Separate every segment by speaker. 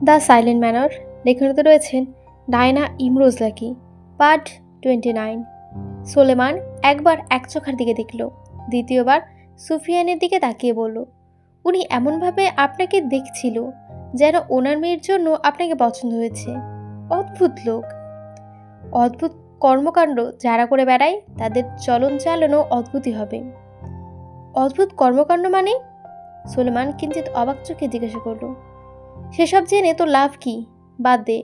Speaker 1: The silent manor লেখনীতে রয়েছেন Diana Imroz Lucky. Part 29। Soleman একবার এক চোখার দিকে দেখল, দ্বিতীয়বার সুফিয়ানের দিকে তাকিয়ে বলল, উনি এমনভাবে আপনাকে দেখছিল যেন ওনার মেয়ের জন্য আপনাকে পছন্দ হয়েছে। অদ্ভুত লোক, অদ্ভুত কর্মকাণ্ড যারা করে বেড়ায় তাদের চলন চালনও অদ্ভুতই হবে। অদ্ভুত কর্মকাণ্ড মানে? সোলেমান কিঞ্চিত অবাক চোখে জিজ্ঞাসা করল। সেসব জেনে তো লাভ কি? বাদ দে।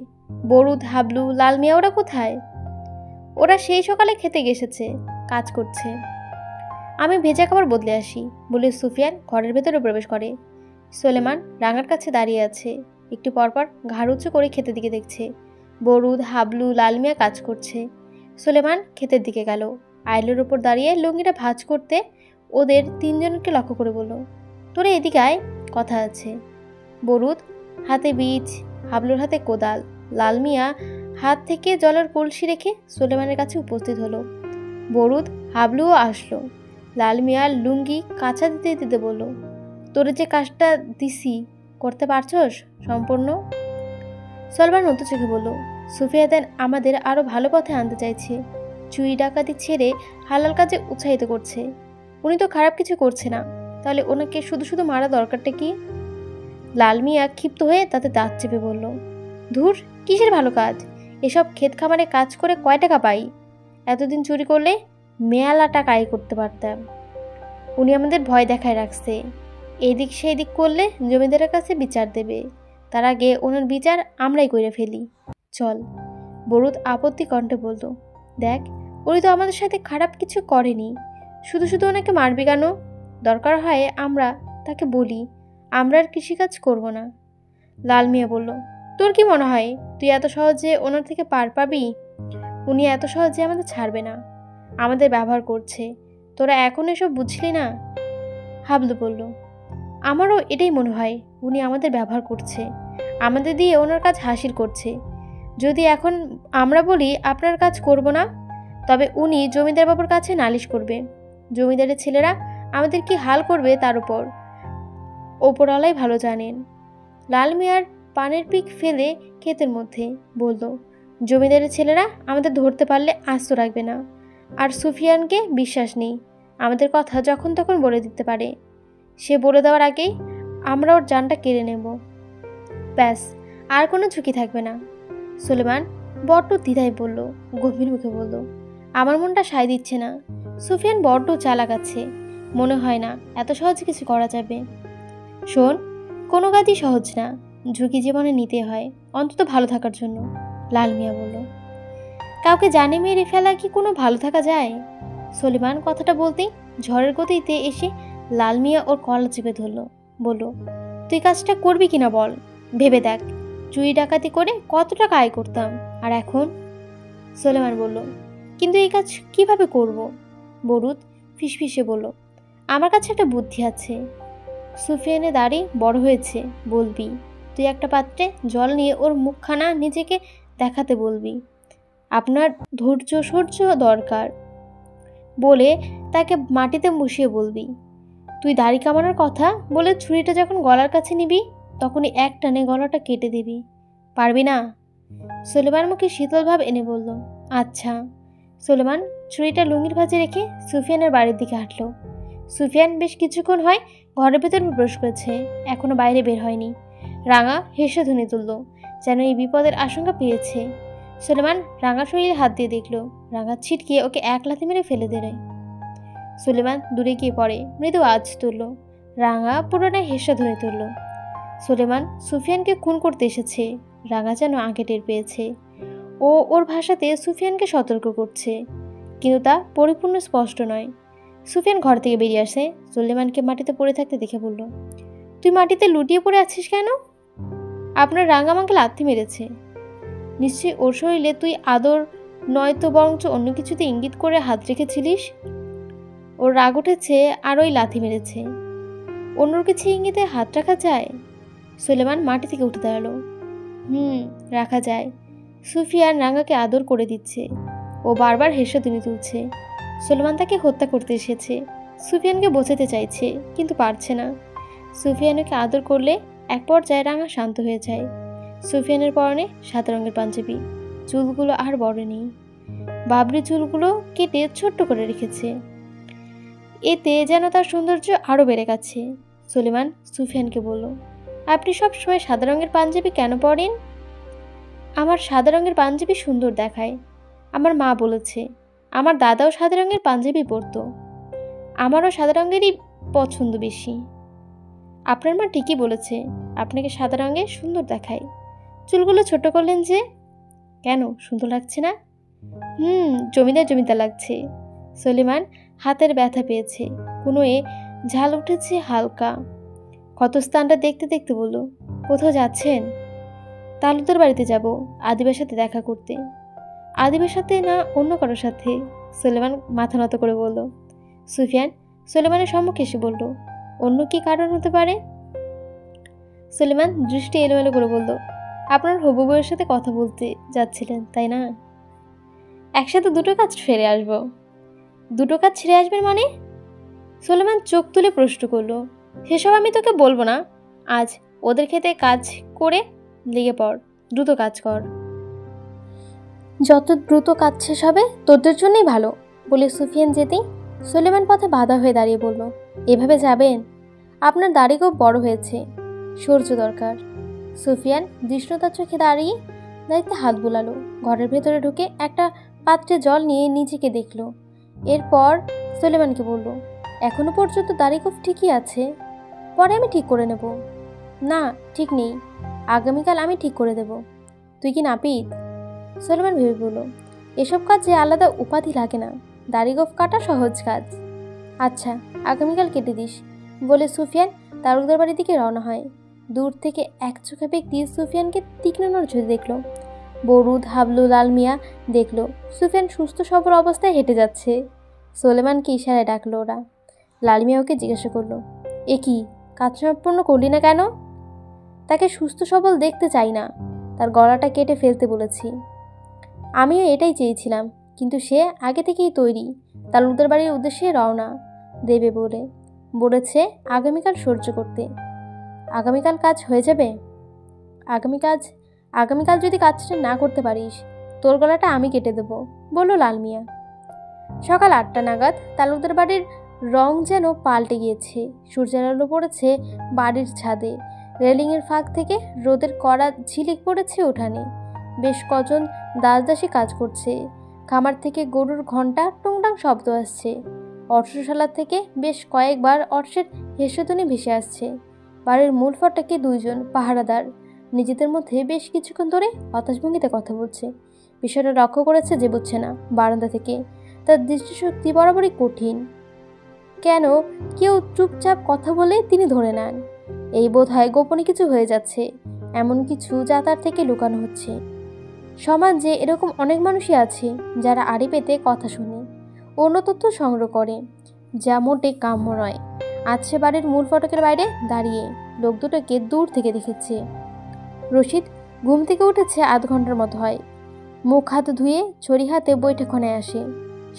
Speaker 1: বরুদ, হাবলু, লাল মিয়া ওরা কোথায়? ওরা সেই সকালে খেতে গেছেছে, কাজ করছে। আমি ভেজা খাবার বদলে আসি বলে সুফিয়ান ঘরের ভেতরে প্রবেশ করে। সোলেমান রাঙার কাছে দাঁড়িয়ে আছে, একটু পরপর ঘাড় উঁচু করে খেতের দিকে দেখছে। বরুদ, হাবলু, লাল মিয়া কাজ করছে। সোলেমান ক্ষেতের দিকে গেল, আইলের ওপর দাঁড়িয়ে লুঙ্গিটা ভাঁজ করতে ওদের তিনজনকে লক্ষ্য করে বলল, তোরা এদিকে আয়, কথা আছে। বরুদ হাতে বীজ, হাবলুর হাতে কোদাল, লাল মিয়া হাত থেকে জলের কলসি রেখে সোলেমানের কাছে উপস্থিত হলো। বরুদ, হাবলুও আসলো। লাল মিয়া লুঙ্গি কাঁচা দিতে দিতে বলল, তোরে যে কাজটা দিছি করতে পারছস সম্পূর্ণ? সোলেমান নতুন চোখে বলল, সুফিয়ান আমাদের আরো ভালো পথে আনতে চাইছে, চুরি ডাকাতি ছেড়ে হালাল কাজে উৎসাহিত করছে। উনি তো খারাপ কিছু করছে না, তাহলে ওনাকে শুধু শুধু মারা দরকারটা কি? লাল মিয়া ক্ষিপ্ত হয়ে তাতে দাঁত চেপে বলল, ধুর, কিসের ভালো কাজ? এসব ক্ষেত খামারে কাজ করে কয় টাকা পাই? এতদিন চুরি করলে মেয়ালা টাকা আয় করতে পারতাম। উনি আমাদের ভয় দেখায় রাখছে, এদিক সেই দিক করলে জমিদারের কাছে বিচার দেবে, তার আগে ওনার বিচার আমরাই করে ফেলি। চল। বরুদ আপত্তি কণ্ঠে বলল, দেখ, উনি তো আমাদের সাথে খারাপ কিছু করেনি, শুধু শুধু ওনাকে মারবি কেন? দরকার হয় আমরা তাকে বলি আমরা আর কৃষিকাজ করব না। লাল মিয়া বলল, তোর কি মনে হয় তুই এত সহজে ওনার থেকে পার পাবি? উনি এত সহজে আমাদের ছাড়বে না, আমাদের ব্যবহার করছে। তোরা এখন এসব বুঝলি না? হাবলু বলল, আমারও এটাই মনে হয়, উনি আমাদের ব্যবহার করছে, আমাদের দিয়ে ওনার কাজ হাসিল করছে। যদি এখন আমরা বলি আপনার কাজ করব না, তবে উনি জমিদার বাবুর কাছে নালিশ করবে। জমিদারের ছেলেরা আমাদের কি হাল করবে তার উপর ওপরওয়ালাই ভালো জানেন। লাল মিয়ার পানের পিক ফেলে ক্ষেতের মধ্যে বলল, জমিদারের ছেলেরা আমাদের ধরতে পারলে আস্ত রাখবে না, আর সুফিয়ানকে বিশ্বাস নেই, আমাদের কথা যখন তখন বলে দিতে পারে। সে বলে দেওয়ার আগেই আমরা ওর জানটা কেড়ে নেব, ব্যাস, আর কোনো ঝুঁকি থাকবে না। সোলেমান বড্ড দ্বিধায় বলল, গভীর মুখে বলল, আমার মনটা সায় দিচ্ছে না। সুফিয়ান বড্ড চালাক আছে, মনে হয় না এত সহজে কিছু করা যাবে। শোন, কোনো কাজই সহজ না, ঝুঁকি জীবনে নিতে হয়, অন্তত ভালো থাকার জন্য। লাল মিয়া বলল, কাউকে জানে মেরে ফেলা কি কোনো ভালো থাকা যায়? সোলেমান কথাটা বলতেই ঝড়ের গতিতে এসে লাল মিয়া ওর কলা চেপে ধরল, বলল, তুই কাজটা করবি কিনা বল, ভেবে দেখ, চুরি ডাকাতি করে কত টাকা আয় করতাম, আর এখন? সোলেমান বলল, কিন্তু এই কাজ কিভাবে করব? বরুদ ফিসফিসে বলল, আমার কাছে একটা বুদ্ধি আছে। সুফিয়ানের দাড়ি বড় হয়েছে, বলবি তুই একটা পাত্রে জল নিয়ে ওর মুখখানা নিজেকে দেখাতে বলবি, আপনার ধৈর্য সহ্য দরকার, বলে তাকে মাটিতে বসিয়ে বলবি, তুই দাড়ি কামানোর কথা বলে ছুরিটা যখন গলার কাছে নিবি তখনই এক টানে গলাটা কেটে দিবি। পারবি না? সোলেমান মুখে শীতল ভাব এনে বলল, আচ্ছা। সোলেমান ছুরিটা লুঙ্গির ভাঁজে রেখে সুফিয়ানের বাড়ির দিকে হাঁটল। সুফিয়ান বেশ কিছুক্ষণ হয় ঘরের ভেতর প্রবেশ করেছে, এখনো বাইরে বের হয়নি। রাঙা হেসে ধ্বনি তুলল, যেন এই বিপদের আশঙ্কা পেয়েছে। সোলেমান রাঙা শরীরে হাত দিয়ে দেখল, রাঙা ছিটকিয়ে ওকে এক লাথি মেরে ফেলে দেয়। সোলেমান দূরে গিয়ে পড়ে, মৃদু আওয়াজ তুলল। রাঙা পুরোটাই হেসে ধ্বনি তুলল। সোলেমান সুফিয়ানকে খুন করতে এসেছে, রাঙা যেন আগে টের পেয়েছে। ও ওর ভাষাতে সুফিয়ানকে সতর্ক করছে, কিন্তু তা পরিপূর্ণ স্পষ্ট নয়। সুফিয়ান ঘর থেকে বেরিয়ে আসে, সোলেমানকে মাটিতে পড়ে থাকতে দেখে বলল, তুই মাটিতে লুটিয়ে পড়ে আছিস কেন? আপনার রাঙা আমাকে লাথি মেরেছে, নিশ্চয়ই ওর শরীরে তুই আদর নয়তো বরঞ্চ অন্য কিছুতে ইঙ্গিত করে হাত রেখেছিলিস। ওর রাগ উঠেছে আর ওই লাথি মেরেছে। অন্যর কিছু ইঙ্গিতে হাত রাখা যায়? সোলেমান মাটি থেকে উঠে দাঁড়ালো। রাখা যায়। সুফিয়ান রাঙাকে আদর করে দিচ্ছে, ও বারবার হেসে ধ্বনি তুলছে। সোলেমান তাকে হত্যা করতে এসেছে, সুফিয়ানকে বোঝাতে চাইছে, কিন্তু পারছে না। সুফিয়ানকে আদর করলে এক পর্যায়ে রাঙা শান্ত হয়ে যায়। সুফিয়ানের পরনে সাদা রঙের পাঞ্জাবি, চুলগুলো আর বড় নেই, বাবরি চুলগুলো কেটে ছোট্ট করে রেখেছে। এতে যেন তার সৌন্দর্য আরও বেড়ে গেছে। সুলেমান সুফিয়ানকে বলল, আপনি সব সময় সাদা রঙের পাঞ্জাবি কেন পরেন? আমার সাদা রঙের পাঞ্জাবি সুন্দর দেখায়। আমার মা বলেছে। আমার দাদাও সাদা রঙের পাঞ্জাবি পরতো। আমারও সাদা রঙেরই পছন্দ বেশি। আপনার মা ঠিকই বলেছে, আপনাকে সাদা রঙে সুন্দর দেখায়। চুলগুলো ছোট করলেন যে? কেন, সুন্দর লাগছে না? জমিদার জমিদার লাগছে। সুলেমান হাতের ব্যথা পেয়েছে, কোনোয়ে ঝাল উঠেছে হালকা। ক্ষতস্থানটা দেখতে দেখতে বলল, কোথাও যাচ্ছেন? তালুকদার বাড়িতে যাব, আদিবার সাথে দেখা করতে। আদিবার সাথে না অন্য কারোর সাথে? সুলেমান মাথা নত করে বলল। সুফিয়ান সুলেমানের সম্মুখে এসে বলল, অন্য কি কারণ হতে পারে? সুলেমান দৃষ্টি এলোমেলো করে বলল, আপনার হবু বউয়ের সাথে কথা বলতে যাচ্ছিলেন, তাই না? একসাথে দুটো কাজ ফেরে আসবো। দুটো কাজ ছেড়ে আসবেন মানে? সুলেমান চোখ তুলে প্রশ্ন করল। সেসব আমি তোকে বলবো না। আজ ওদের খেতে কাজ করে লেগে পড়, দ্রুত কাজ কর। যত দ্রুত কাজ শেষ হবে তোদের জন্যই ভালো, বলে সুফিয়ান যেতেই সুলেমান পথে বাধা হয়ে দাঁড়িয়ে বলল, এভাবে যাবেন? আপনার দাড়ি খুব বড় হয়েছে, সূর্য দরকার। সুফিয়ান দৃষ্ণতার চোখে দাঁড়িয়ে দাঁড়িয়ে হাত বুলালো। ঘরের ভেতরে ঢুকে একটা পাত্রে জল নিয়ে নিজেকে দেখল। এরপর সুলেমানকে বলল, এখনো পর্যন্ত দাড়ি খুব ঠিকই আছে, পরে আমি ঠিক করে নেব। না, ঠিক নেই, আগামীকাল আমি ঠিক করে দেব। তুই কি নাপিত? সুলেমান ভেবে বলল, এসব কাজে আলাদা উপাধি লাগে না, দাড়ি গোঁফ কাটা সহজ কাজ। আচ্ছা, আগামীকাল কেটে দিস, বলে সুফিয়ান তালুকদার বাড়ির দিকে রওনা হয়। দূর থেকে এক চোখা ব্যক্তি সুফিয়ানকে তীক্ষ্ণ নজরে দেখল। বরুদ, হাবলু, লাল মিয়া দেখল সুফিয়ান সুস্থ সবল অবস্থায় হেঁটে যাচ্ছে। সুলেমানকে ইশারায় ডাকলো ওরা। লাল মিয়া ওকে জিজ্ঞাসা করলো, এ কি, কাজ সম্পূর্ণ করলি না কেন? তাকে সুস্থ সবল দেখতে চাই না, তার গলাটা কেটে ফেলতে বলেছি। আমিও এটাই চেয়েছিলাম, কিন্তু সে আগে থেকেই তৈরি, তালুকদার বাড়ির উদ্দেশ্যে রওনা দেবে বলেছে আগামীকাল সহ্য করতে। আগামীকাল কাজ হয়ে যাবে? আগামীকাল যদি কাজটা না করতে পারিস, তোর গলাটা আমি কেটে দেবো, বলল লাল মিয়া। সকাল 8টা নাগাদ তালুকদার বাড়ির রং যেন পাল্টে গিয়েছে। সূর্যের আলো পড়েছে বাড়ির ছাদে, রেলিংয়ের ফাঁক থেকে রোদের কড়া ঝিলিক পড়েছে উঠানে। বেশ কজন দাসদাসী কাজ করছে। খামার থেকে গরুর ঘণ্টা টুংটাং শব্দ আসছে। অট্টশালা থেকে বেশ কয়েকবার অট্টের হেসেধ্বনি ভেসে আসছে। বাড়ির মূল ফটকে 2 জন পাহারাদার নিজেদের মধ্যে বেশ কিছুক্ষণ ধরে হতাশ ভঙ্গিতে কথা বলছে। বিষয়টা লক্ষ্য করেছে যে বুঝছে না বারান্দা থেকে। তার দৃষ্টিশক্তি বরাবরই কঠিন। কেন কেউ চুপচাপ কথা বলে তিনি ধরে নেন, এই বোধ হয় গোপনে কিছু হয়ে যাচ্ছে, এমন কিছু যা তার থেকে লুকানো হচ্ছে। সমাজে এরকম অনেক মানুষই আছে যারা আড়ি পেতে কথা শুনে, অন্য তথ্য সংগ্রহ করে, যা মোটে কাম্য নয়। আজ সে বাড়ির মূল ফটকের বাইরে দাঁড়িয়ে লোক দুটোকে দূর থেকে দেখেছে। রশিদ ঘুম থেকে উঠেছে আধ ঘন্টার মতো হয়। মুখ হাত ধুয়ে ছড়ি হাতে বৈঠকখানায় আসে।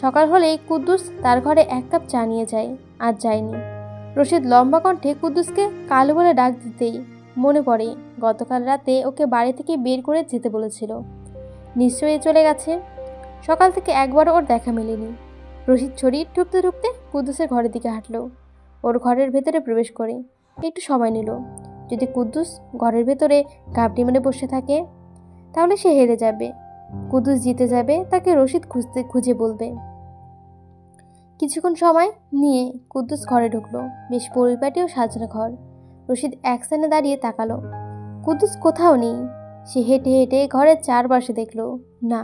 Speaker 1: সকাল হলেই কুদ্দুস তার ঘরে 1 কাপ চা নিয়ে যায়। আজ যায়নি। রশিদ লম্বা কণ্ঠে কুদ্দুসকে কালু বলে ডাক দিতেই মনে পড়ে গতকাল রাতে ওকে বাড়ি থেকে বের করে যেতে বলেছিল। নিশ্চয়ই চলে গেছে। সকাল থেকে একবারও ওর দেখা মেলেনি। রশিদ ছড়ি ঠুকতে ঠুকতে কুদ্দুসের ঘরের দিকে হাঁটলো। ওর ঘরের ভেতরে প্রবেশ করে একটু সময় নিল। যদি কুদ্দুস ঘরের ভেতরে ঘাপটি মেরে বসে থাকে তাহলে সে হেরে যাবে। কুদ্দুস জিতে যাবে, তাকে রশিদ খুঁজে বলবে। কিছুক্ষণ সময় নিয়ে কুদ্দুস ঘরে ঢুকলো। বেশ পরিপাটি ও সাজানো ঘর। রশিদ এক স্থানে দাঁড়িয়ে তাকালো। কুদ্দুস কোথাও নেই। সে হেঁটে হেঁটে ঘরের চারপাশে দেখলো, না,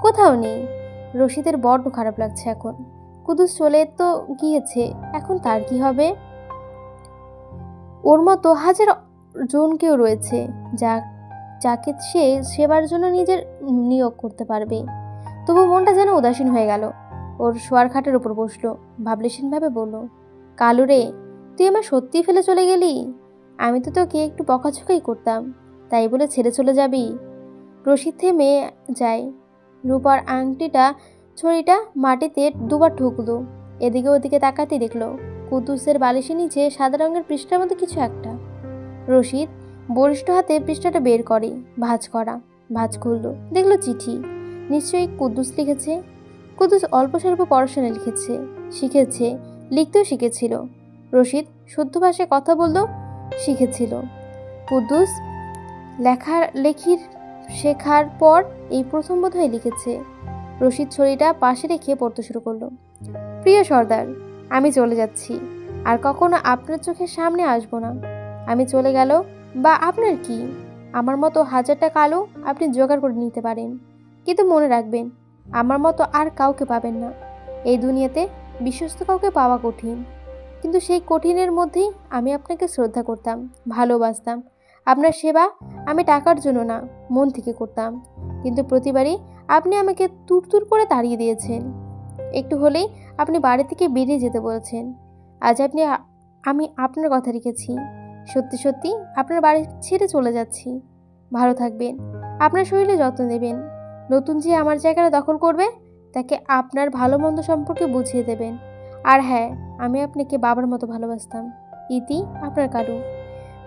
Speaker 1: কোথাও নেই। রশিদের বড্ড খারাপ লাগছে এখন। কুদ্দুস চলে তো গিয়েছে, এখন তার কি হবে? ওর মতো হাজার জন কেউ রয়েছে যাকে সে সেবার জন্য নিজের নিয়োগ করতে পারবে। তবু মনটা যেন উদাসীন হয়ে গেল। ওর শোয়ার খাটের উপর বসলো, ভাবলেশীনভাবে বলল, কালু রে, তুই আমার সত্যিই ফেলে চলে গেলি? আমি তো তোকে একটু বকাঝকাই করতাম, তাই বলে ছেড়ে চলে যাবি? রশিদ থেমে যায়। রূপার আংটিটা ছড়িটা মাটিতে 2বার ঠুকলো। এদিকে ওদিকে তাকাতেই দেখলো কুদ্দুসের বালিশের নিচে সাদা রঙের পৃষ্ঠার মধ্যে কিছু একটা। রশিদ বরিষ্ঠ হাতে পৃষ্ঠাটা বের করে, ভাঁজ খুলল, দেখলো চিঠি। নিশ্চয়ই কুদ্দুস লিখেছে। কুদ্দুস অল্প স্বল্প পড়াশোনা শিখেছে, লিখতেও শিখেছিল। রশিদ শুদ্ধ ভাষায় কথা বলতেও শিখেছিল। কুদ্দুস লেখালেখির শেখার পর এই প্রথম বোধহয় লিখেছে। রশিদ ছড়িটা পাশে রেখে পড়তে শুরু করলো। প্রিয় সর্দার, আমি চলে যাচ্ছি, আর কখনো আপনার চোখের সামনে আসবো না। আমি চলে গেল বা আপনার কি, আমার মতো 1000 টাকা আলু আপনি জোগাড় করে নিতে পারেন, কিন্তু মনে রাখবেন আমার মতো আর কাউকে পাবেন না। এই দুনিয়াতে বিশ্বস্ত কাউকে পাওয়া কঠিন, কিন্তু সেই কঠিনের মধ্যেই আমি আপনাকে শ্রদ্ধা করতাম, ভালোবাসতাম। আপনার সেবা আমি টাকার জন্য না, মন থেকে করতাম, কিন্তু প্রতিবারই আপনি আমাকে তুরতুর করে তাড়িয়ে দিয়েছেন। একটু হলেই আপনি বাড়ি থেকে বেরিয়ে যেতে বলেছেন। আজ আমি আপনার কথা রেখেছি। সত্যি সত্যি আপনার বাড়ি ছেড়ে চলে যাচ্ছি। ভালো থাকবেন, আপনার শরীরে যত্ন নেবেন। নতুন যে আমার জায়গাটা দখল করবে তাকে আপনার ভালো মন্দ সম্পর্কে বুঝিয়ে দেবেন। আর হ্যাঁ, আমি আপনাকে বাবার মতো ভালোবাসতাম। ইতি, আপনার কালু।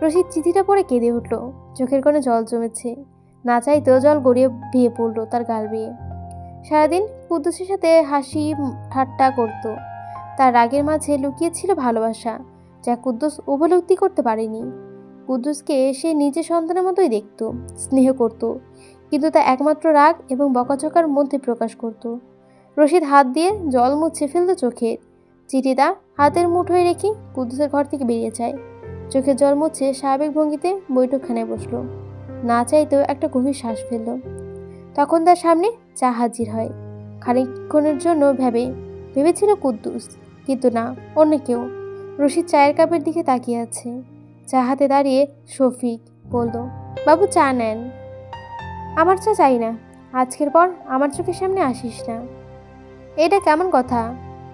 Speaker 1: রশিদ চিঠিটা পড়ে কেঁদে উঠল। চোখের কোণে জল জমেছে, না চাইতেও জল গড়িয়ে ভিয়ে পড়ল তার গাল বেয়ে। সারাদিন কুদ্দুসের সাথে হাসি ঠাট্টা করত। তার রাগের মাঝে লুকিয়ে ছিল ভালোবাসা, যা কুদ্দুস উপলব্ধি করতে পারেনি। কুদ্দুসকে সে নিজের সন্তানের মতোই দেখত, স্নেহ করত, কিন্তু তা একমাত্র রাগ এবং বকাঝকার মধ্যে প্রকাশ করত। রশিদ হাত দিয়ে জল মুছে ফেলতো চোখের। চিঠিটা হাতের মুঠোয় রেখে কুদ্দুসের ঘর থেকে বেরিয়ে যায়। চোখের জল মুছে স্বাভাবিক ভঙ্গিতে বৈঠকখানায় বসল। না চাইতেও একটা গভীর শ্বাস ফেলল। তখন তার সামনে চা হাজির হয়। খানিকক্ষণের জন্য ভেবেছিল কুদ্দুস, কিন্তু না, অন্য কেউ। রশিদ চায়ের কাপের দিকে তাকিয়ে আছে। চা হাতে দাঁড়িয়ে শফিক বলল, বাবু চা নেন। আমার চা চাই না, আজকের পর আমার চোখের সামনে আসিস না। এটা কেমন কথা?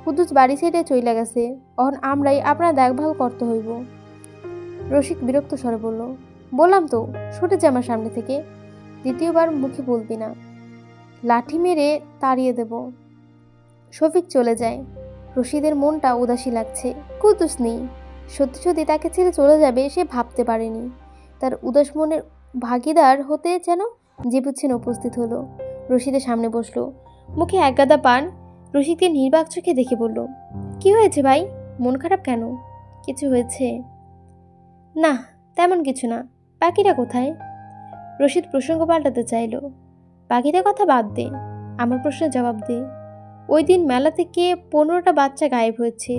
Speaker 1: কুদ্দুস বাড়ি ছেড়ে চইলা গেছে, এখন আমরাই আপনার দেখভাল করতে হইব। রশিদ বিরক্ত স্বরে বলল, বললাম তো সরে যা আমার সামনে থেকে। দ্বিতীয়বার মুখে বলবি না, লাঠি মেরে তাড়িয়ে দেব। শফিক চলে যায়। রশিদের মনটা উদাসী লাগছে। কুদ্দুস নেই, সত্যি সত্যি তাকে ছেড়ে চলে যাবে সে ভাবতে পারেনি। তার উদাস মনের ভাগিদার হতে যেন জিবুচ্ছেন উপস্থিত হলো। রশিদের সামনে বসলো, মুখে এক গাদা পান। রশিদকে নির্বাক চোখে দেখে বলল, কি হয়েছে ভাই, মন খারাপ কেন? কিছু হয়েছে? না, তেমন কিছু না। পাখিরা কোথায়? রশিদ প্রসঙ্গ পাল্টাতে চাইল। পাখিদের কথা বাদ দে, আমার প্রশ্নের জবাব দে। ওই দিন মেলা থেকে 15টা বাচ্চা গায়েব হয়েছে,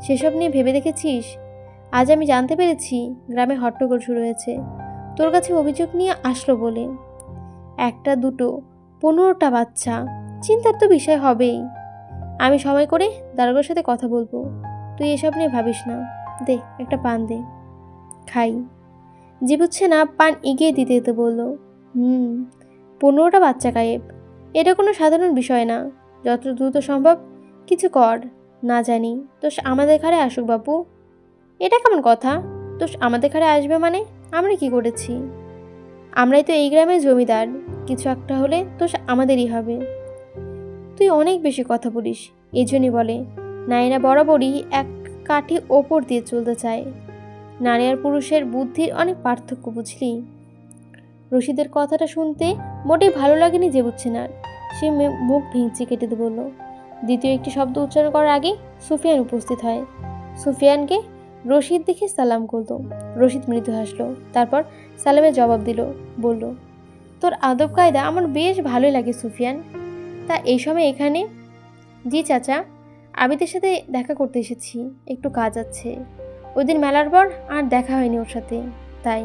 Speaker 1: সেসব নিয়ে ভেবে দেখেছিস? আজ আমি জানতে পেরেছি গ্রামে হট্টগোল শুরু হয়েছে, তোর কাছে অভিযোগ নিয়ে আসলো বলে। একটা দুটো 15টা বাচ্চা, চিন্তার তো বিষয় হবেই। আমি সময় করে দারোগার সাথে কথা বলবো, তুই এসব নিয়ে ভাবিস না। দে, একটা পান দে, খাই। জিবুচ্ছে না পান এগিয়ে দিতে দিতে বলল, 15টা বাচ্চা গায়েব, এটা কোনো সাধারণ বিষয় না। যত দ্রুত সম্ভব কিছু কর। না জানি দোষ আমাদের ঘাড়ে আসুক বাপু। এটা কেমন কথা? দোষ আমাদের ঘাড়ে আসবে মানে? আমরা কি করেছি? আমরাই তো এই গ্রামের জমিদার, কিছু একটা হলে দোষ আমাদেরই হবে। তুই অনেক বেশি কথা বলিস, এই জন্যই বলে নারীরা বরাবরই এক কাঠি ওপর দিয়ে চলতে চায়। নারী আর পুরুষের বুদ্ধির অনেক পার্থক্য, বুঝলি? রশিদের কথাটা শুনতে মোটেই ভালো লাগেনি যে বুঝছে না। সে মুখ ভেঙচি কেটে বলল। দ্বিতীয় একটি শব্দ উচ্চারণ করার আগে সুফিয়ান উপস্থিত হয়। সুফিয়ানকে রশিদ দেখে সালাম করল। রশিদ মৃদু হাসলো, তারপর সালামের জবাব দিল। বলল, তোর আদব কায়দা আমার বেশ ভালোই লাগে সুফিয়ান। তা এই সময় এখানে? জি চাচা, আবিদের সাথে দেখা করতে এসেছি, একটু কাজ আছে। ওই দিন মেলার পর আর দেখা হয়নি ওর সাথে, তাই।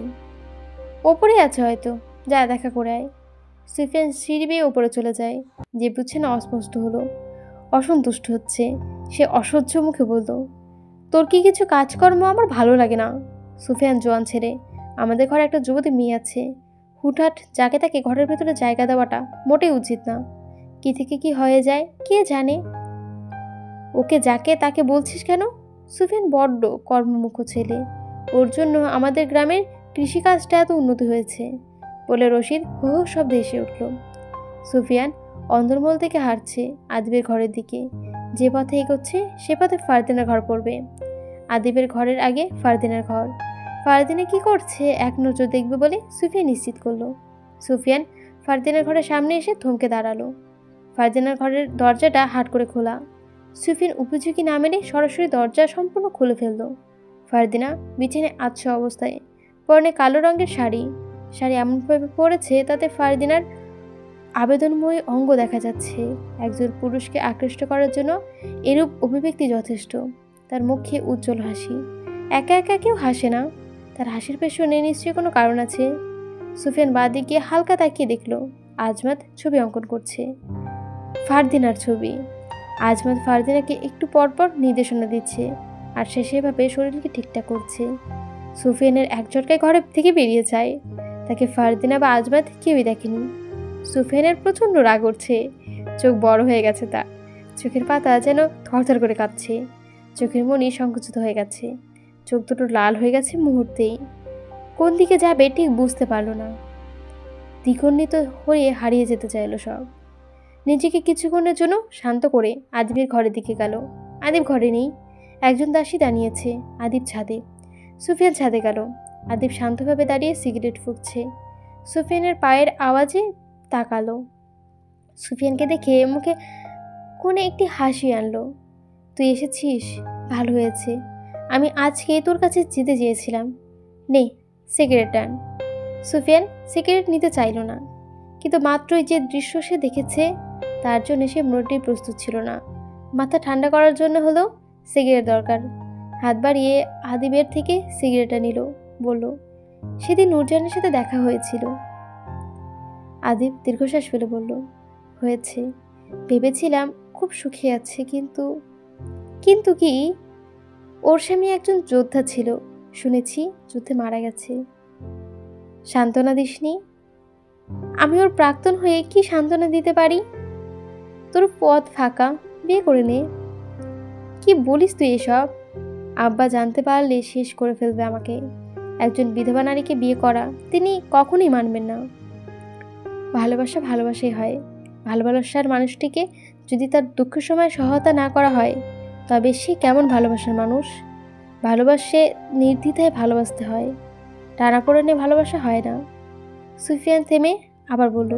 Speaker 1: ওপরে আছে হয়তো, যা দেখা করে আয়। সুফিয়ান সিঁড়ি বেয়ে ওপরে চলে যায়। যে বুঝছে না অস্পষ্ট হলো, অসন্তুষ্ট হচ্ছে। সে অসহ্য মুখে বলল, তোর কি কিছু কাজকর্ম আমার ভালো লাগে না? সুফিয়ান জোয়ান ছেড়ে, আমাদের ঘরে একটা যুবতী মেয়ে আছে, হুটহাট যাকে তাকে ঘরের ভেতরে জায়গা দেওয়াটা মোটেই উচিত না। কি থেকে কি হয়ে যায় কে জানে। ওকে যাকে তাকে বলছিস কেন? সুফিয়ান বড্ড কর্মমুখ ছেলে, ওর জন্য আমাদের গ্রামের কৃষিকাজটা এত উন্নতি হয়েছে বলে রশিদ হো হো শব্দে এসে উঠল। সুফিয়ান অন্দরমহল থেকে হাঁটছে আদিবের ঘরের দিকে। যে পথে এগোচ্ছে সে পথে ফারদিনার ঘর পড়বে। আদিবের ঘরের আগে ফারদিনার ঘর। ফারদিনা কি করছে এক নজর দেখবে বলে সুফিয়ান নিশ্চিত করলো। সুফিয়ান ফারদিনার ঘরের সামনে এসে থমকে দাঁড়ালো। ফারদিনার ঘরের দরজাটা হাট করে খোলা। সুফিয়ান উপযোগী না মেনে সরাসরি দরজা সম্পূর্ণ খুলে ফেলল। ফারদিনা বিছানায় আচ্ছা অবস্থায়, পরনে কালো রঙের শাড়ি এমনভাবে পরেছে তাতে ফারদিনার আবেদনময়ী অঙ্গ দেখা যাচ্ছে। একজন পুরুষকে আকৃষ্ট করার জন্য এরূপ অভিব্যক্তি যথেষ্ট। তার মুখে উজ্জ্বল হাসি। একা একা কেউ হাসে না, তার হাসির পেছনে নিশ্চয়ই কোনো কারণ আছে। সুফিয়ান বাদিকে হালকা তাকিয়ে দেখল আজমাত ছবি অঙ্কন করছে, ফারদিনার ছবি। আজমাত ফারদিনাকে একটু পরপর নির্দেশনা দিচ্ছে আর সে সেভাবে শরীরকে ঠিকঠাক করছে। সুফিয়ানের এক ঝটকায় ঘরে থেকে বেরিয়ে যায়। তাকে ফারদিনা বা আজমাত কেউই দেখেনি। সুফিয়ানের প্রচণ্ড রাগ উঠছে, চোখ বড় হয়ে গেছে তার, চোখের পাতা যেন থরথর করে কাঁপছে, চোখের মনি সংকুচিত হয়ে গেছে, চোখ দুটো লাল হয়ে গেছে মুহূর্তেই। কোন দিকে যাবে ঠিক বুঝতে পারল না। দ্বিখণ্ডিত হয়ে হারিয়ে যেতে চাইল সব। নিজেকে কিছুক্ষণের জন্য শান্ত করে আদিবের ঘরের দিকে গেল। আদিব ঘরে নেই, একজন দাসী দাঁড়িয়েছে। আদিব ছাদে, সুফিয়ান ছাদে গেল। আদিব শান্তভাবে দাঁড়িয়ে সিগারেট ফুঁকছে। সুফিয়ানের পায়ের আওয়াজে তাকালো। সুফিয়ানকে দেখে মুখে কোণে একটি হাসি আনলো। তুই এসেছিস, ভালো হয়েছে। আমি আজকে তোর কাছে যেতে চেয়েছিলাম। নে সিগারেট টান। সুফিয়ান সিগারেট নিতে চাইল না, কিন্তু মাত্রই যে দৃশ্য সে দেখেছে তার জন্য সে মোটেই প্রস্তুত ছিল না। মাথা ঠান্ডা করার জন্য হলো সিগারেট দরকার। হাত বাড়িয়ে আদিবের থেকে সিগারেটটা নিল, বলল, সেদিন নূরজাহানের সাথে দেখা হয়েছিল। আদিব দীর্ঘশ্বাস ফেলে বলল, হয়েছে। ভেবেছিলাম খুব সুখী আছে, কিন্তু কিন্তু কি? ওর স্বামী একজন যোদ্ধা ছিল, শুনেছি যুদ্ধে মারা গেছে। সান্ত্বনা দিসনি? আমি ওর প্রাক্তন হয়ে কি সান্ত্বনা দিতে পারি? তোর পথ ফাঁকা, বিয়ে করে নে। কি বলিস তুই এসব? আব্বা জানতে পারলে শেষ করে ফেলবে আমাকে। একজন বিধবা নারীকে বিয়ে করা তিনি কখনোই মানবেন না। ভালোবাসা ভালোবাসাই হয়। ভালোবাসার মানুষটিকে যদি তার দুঃখের সময় সহায়তা না করা হয়, তবে সে কেমন ভালোবাসার মানুষ? ভালোবাসে নির্দ্বিধায় ভালোবাসতে হয়, টানাপোড়েনে ভালোবাসা হয় না। সুফিয়ান থেমে আবার বলল,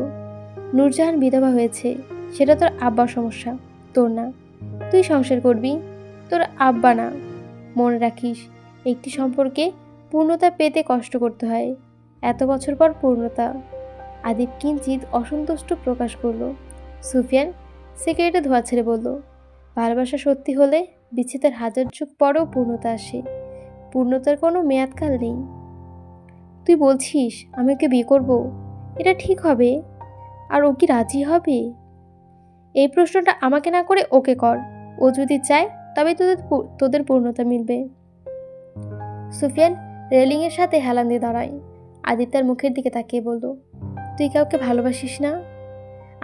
Speaker 1: নূরজাহান বিধবা হয়েছে, সেটা তোর আব্বার সমস্যা, তোর না। তুই সংসার করবি, তোর আব্বা না। মনে রাখিস, একটি সম্পর্কে পূর্ণতা পেতে কষ্ট করতে হয়, এত বছর পর পূর্ণতা। আদিব কিঞ্চিত অসন্তুষ্ট প্রকাশ করল। সুফিয়ান সিগারেটে ধোয়া ছেড়ে বলল, ভালোবাসা সত্যি হলে বিচ্ছেদের হাজার যুগ পরেও পূর্ণতা আসে। পূর্ণতার কোনো মেয়াদকাল নেই। তুই বলছিস আমি ওকে বিয়ে করব? এটা ঠিক হবে? আর ও কি রাজি হবে? এই প্রশ্নটা আমাকে না করে ওকে কর। ও যদি চায় তবে তোদের পূর্ণতা মিলবে। সুফিয়ান রেলিংয়ের সাথে হেলান দিয়ে দাঁড়ায়। আদিব তার মুখের দিকে তাকিয়ে বলল, তুই কাউকে ভালোবাসিস না?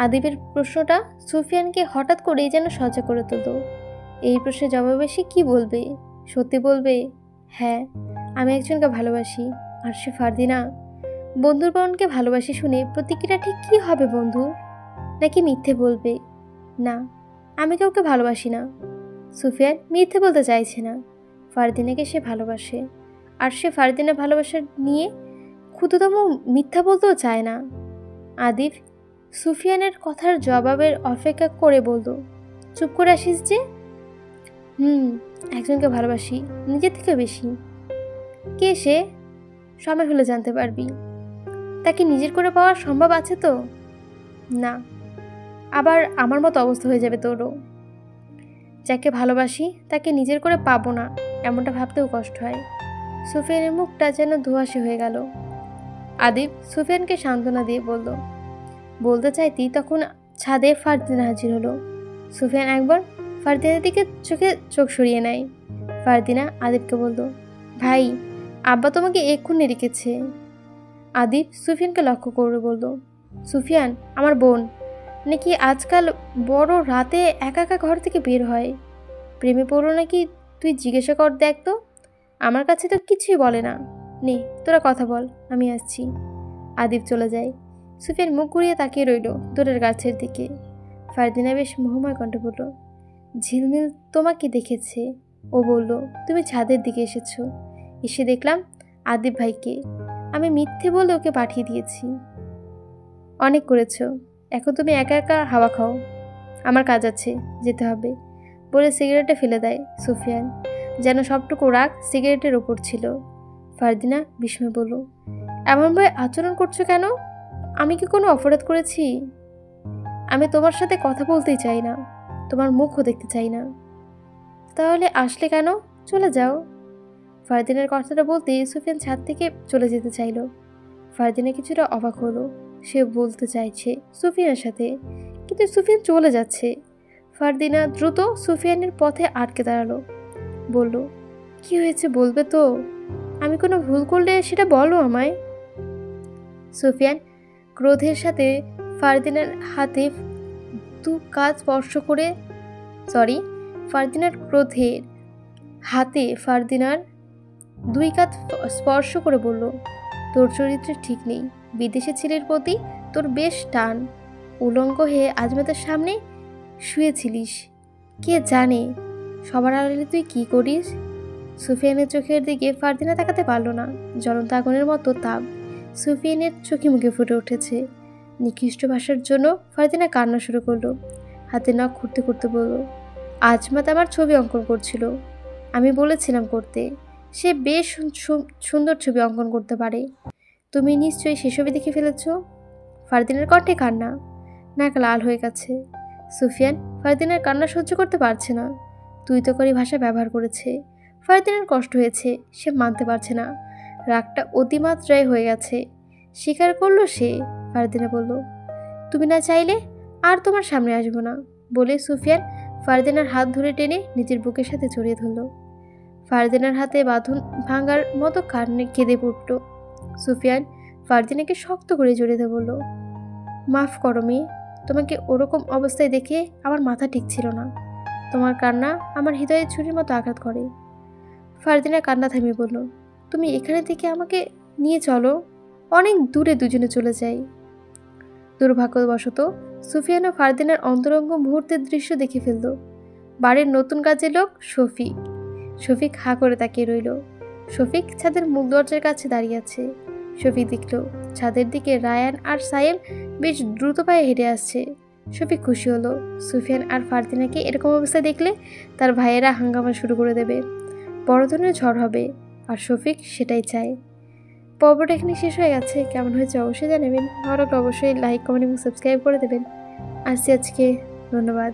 Speaker 1: আদিবের প্রশ্নটা সুফিয়ানকে হঠাৎ করেই যেন সজাগ করে তুলল। এই প্রশ্নের জবাবে সে কি বলবে? সত্যি বলবে, হ্যাঁ আমি একজনকে ভালোবাসি, আর সে ফারদিনা। বন্ধুর বোনকে ভালোবাসি শুনে প্রতিক্রিয়া ঠিক কী হবে বন্ধুর? নাকি মিথ্যে বলবে, না আমি কাউকে ভালোবাসি না? সুফিয়ান মিথ্যে বলতে চাইছে না। ফারদিনাকে সে ভালোবাসে, আর সে ফারদিনা ভালোবাসা নিয়ে ক্ষুদ্রতম মিথ্যা বলতেও চায় না। আদিব সুফিয়ানের কথার জবাবের অপেক্ষা করে বলল, চুপ করে আসিস যে? একজনকে ভালোবাসি, নিজের থেকে বেশি। কে সে? সময় হলে জানতে পারবি। তাকে নিজের করে পাওয়া সম্ভব আছে তো? না, আবার আমার মতো অবস্থা হয়ে যাবে তোরও। যাকে ভালোবাসি তাকে নিজের করে পাবো না, এমনটা ভাবতেও কষ্ট হয়। সুফিয়ানের মুখটা যেন ধোঁয়াশে হয়ে গেল। আদিব সুফিয়ানকে সান্ত্বনা দিয়ে বলল, বলতে চাইতি তখন ছাদে ফারদিনা হাজির হলো। সুফিয়ান একবার ফারদিনার দিকে চোখ সরিয়ে নেয়। ফারদিনা আদিবকে বলল, ভাই আব্বা তোমাকে এক্ষুনি রেখেছে। আদিব সুফিয়ানকে লক্ষ্য করে বলল, সুফিয়ান আমার বোন নাকি আজকাল বড় রাতে একা একা ঘর থেকে বের হয়? প্রেমে পড়ো নাকি? তুই জিজ্ঞাসা কর দেখ তো। আমার কাছে তো কিছুই বলে না। নে তোরা কথা বল, আমি আসছি। আদিব চলে যায়। সুফিয়ান মুখ ঘুরিয়ে তাকিয়ে রইল দূরের গাছের দিকে। ফারদিনা বেশ মোহময় কণ্ঠে বলল, ঝিলমিল তোমাকে দেখেছে। ও বলল, তুমি ছাদের দিকে এসেছো। এসে দেখলাম আদিব ভাইকে। আমি মিথ্যে বলে ওকে পাঠিয়ে দিয়েছি। অনেক করেছো, এখন তুমি একা একা হাওয়া খাও, আমার কাজ আছে, যেতে হবে বলে সিগারেটে ফেলে দেয় সুফিয়ান। যেন সবটুকু রাগ সিগারেটের ওপর ছিল। ফারদিনা বিস্ময় বলল, এমনভাবে আচরণ করছো কেন? আমি কি কোনো অপরাধ করেছি? আমি তোমার সাথে কথা বলতেই চাই না, তোমার মুখও দেখতে চাই না। তাহলে আসলে কেন? চলে যাও। ফারদিনের কথাটা বলতেই সুফিয়ান ছাদ থেকে চলে যেতে চাইল। ফারদিনা কিছুটা অবাক হলো। সে বলতে চাইছে সুফিয়ানের সাথে, কিন্তু সুফিয়ান চলে যাচ্ছে। ফারদিনা দ্রুত সুফিয়ানের পথে আটকে দাঁড়ালো। বলল, কি হয়েছে বলবে তো? আমি কোনো ভুল করলে সেটা বলো আমায়। সুফিয়ান ক্রোধের সাথে ফারদিনার হাতে ফারদিনার ক্রোধের হাতে ফারদিনার দুই কাঁধ স্পর্শ করে বলল, তোর চরিত্রের ঠিক নেই। বিদেশি ছেলের প্রতি তোর বেশ টান। উলঙ্গ হয়ে আজমাতের সামনে শুয়েছিলিস। কে জানে সবার আড়ালে তুই কি করিস? সুফিয়ানের চোখের দিকে ফারদিনা তাকাতে পারল না। জ্বলন্ত আগুনের মতো তাপ সুফিয়ানের চোখে মুখে ফুটে উঠেছে। নিকৃষ্ট ভাষার জন্য ফারদিনা কান্না শুরু করলো। হাতে নখ খুঁড়তে খুঁড়তে বলল, আজমাত আমার ছবি অঙ্কন করছিল, আমি বলেছিলাম করতে। সে বেশ সুন্দর ছবি অঙ্কন করতে পারে। তুমি নিশ্চয়ই সেসবই দেখে ফেলেছ। ফারদিনের কণ্ঠে কান্না, নাক লাল হয়ে গেছে। সুফিয়ান ফারদিনের কান্না সহ্য করতে পারছে না। তুই তো করে ভাষা ব্যবহার করেছে। ফারদিনের কষ্ট হয়েছে, সে মানতে পারছে না। রাগটা অতিমাত্রায় হয়ে গেছে। স্বীকার করলো সে। ফারদিনা বলল, তুমি না চাইলে আর তোমার সামনে আসবো না বলে সুফিয়ান ফারদিনার হাত ধরে টেনে নিজের বুকের সাথে জড়িয়ে ধরল। ফারদিনার হাতে বাঁধন ভাঙার মতো কান্নে কেঁদে পড়ল। সুফিয়ান ফারদিনাকে শক্ত করে জড়িয়ে বলল, মাফ করো মেয়ে, তোমাকে ওরকম অবস্থায় দেখে আমার মাথা ঠিক ছিল না। তোমার কান্না আমার হৃদয়ে ছুরির মতো আঘাত করে। ফারদিনা কান্না থামিয়ে বলল, তুমি এখানে থেকে আমাকে নিয়ে চলো, অনেক দূরে দুজনে চলে যাই। দুর্ভাগ্যবশত সুফিয়ান ও ফারদিনার অন্তরঙ্গ মুহূর্তের দৃশ্য দেখে ফেলল। বাড়ির নতুন কাজের লোক শফিক হাঁ করে তাকিয়ে রইল। শফিক ছাদের মুখ দরজার কাছে দাঁড়িয়ে আছে। শফিক দেখল ছাদের দিকে রায়ান আর সায়েম বেশ দ্রুত পায়ে হেঁটে আসছে। শফিক খুশি হলো। সুফিয়ান আর ফারদিনাকে এরকম অবস্থায় দেখলে তার ভাইয়েরা হাঙ্গামা শুরু করে দেবে, বড় ধরনের ঝড় হবে, আর শফিক সেটাই চায়। পর্বটা এখানে শেষ হয়ে গেছে। কেমন হয়েছে অবশ্যই জানাবেন। ভালো লাগলে অবশ্যই লাইক, কমেন্ট এবং সাবস্ক্রাইব করে দেবেন। আসছি আজকে, ধন্যবাদ।